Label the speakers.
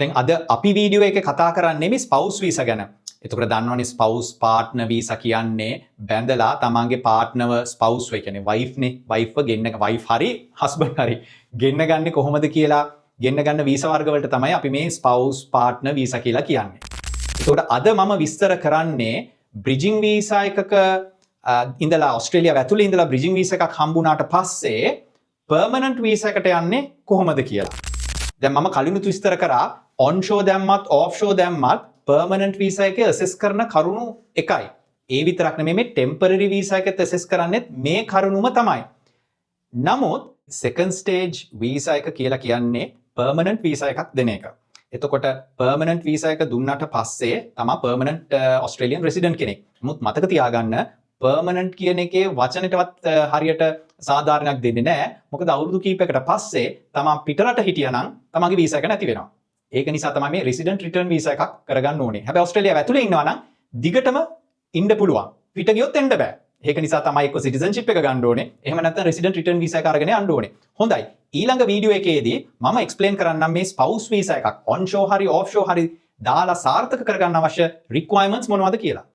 Speaker 1: දැන් අද අපි වීඩියෝ එකේ කතා කරන්නේ මේ ස්පවුස් වීසා ගැන. එතකොට දන්නවනේ ස්පවුස් පාර්ට්නර් වීසා කියන්නේ බැඳලා තමන්ගේ පාර්ට්නර්ව ස්පවුස් වේ කියන්නේ වයිෆ් නේ. වයිෆ්ව ගෙන්න වයිෆ් හරි හස්බන්ඩ් හරි ගෙන්න ගන්නේ කොහොමද කියලා ගෙන්න ගන්න වීසා වර්ග වලට තමයි අපි මේ ස්පවුස් පාර්ට්නර් වීසා කියලා කියන්නේ. එතකොට අද මම විස්තර කරන්නේ බ්‍රිජින් වීසා එකක ඉඳලා ඕස්ට්‍රේලියාව ඇතුළේ ඉඳලා බ්‍රිජින් වීසා එකක් හම්බුණාට පස්සේ පර්මනන්ට් වීසා එකට යන්නේ කොහොමද කියලා. දැන් මම කලිනුත් විස්තර කරා ඔන්ෂෝ දැම්මත් ඔෆ්ෂෝ දැම්මත් පර්මනන්ට් වීසා එකේ ඇසෙස් කරන කරුණු එකයි. ඒ විතරක් නෙමෙයි මේ ටෙම්පරරි වීසා එකත් ඇසෙස් කරන්නේත් මේ කරුණුම තමයි. නමුත් සෙකන්ඩ් ස්ටේජ් වීසා එක කියලා කියන්නේ පර්මනන්ට් වීසා එකක් දෙන එක. එතකොට පර්මනන්ට් වීසා එක දුන්නාට පස්සේ තමයි පර්මනන්ට් ඕස්ට්‍රේලියන් රෙසිඩන්ට් කෙනෙක්. නමුත් මතක තියාගන්න පර්මනන්ට් කියන එකේ වචනෙටවත් හරියට සාධාරණයක් දෙන්නේ නැහැ. මොකද අවුරුදු කීපයකට පස්සේ තමන් පිටරට හිටියනම් තමන්ගේ වීසා එක නැති වෙනවා. ඒක නිසා තමයි මේ රෙසිඩන්ට් රිටර්න් වීසා එකක් කරගන්න ඕනේ. හැබැයි ඕස්ට්‍රේලියාව ඇතුලේ ඉන්නවා නම් දිගටම ඉන්න පුළුවන්. පිට ගියොත් එන්න බෑ. ඒක නිසා තමයි එක්ක සිටිසන්ෂිප් එක ගන්න ඕනේ. එහෙම නැත්නම් රෙසිඩන්ට් රිටර්න් වීසා එක අරගෙන යන්න ඕනේ. හොඳයි. ඊළඟ වීඩියෝ එකේදී මම එක්ස්ප්ලেইন කරන්නම් මේ ස්පවුස් වීසා එකක් ඔන්ෂෝ හරි ඔෆ්ෂෝ හරි දාලා සාර්ථක කරගන්න අවශ්‍ය රික්වයර්මන්ට්ස් මොනවද කියලා.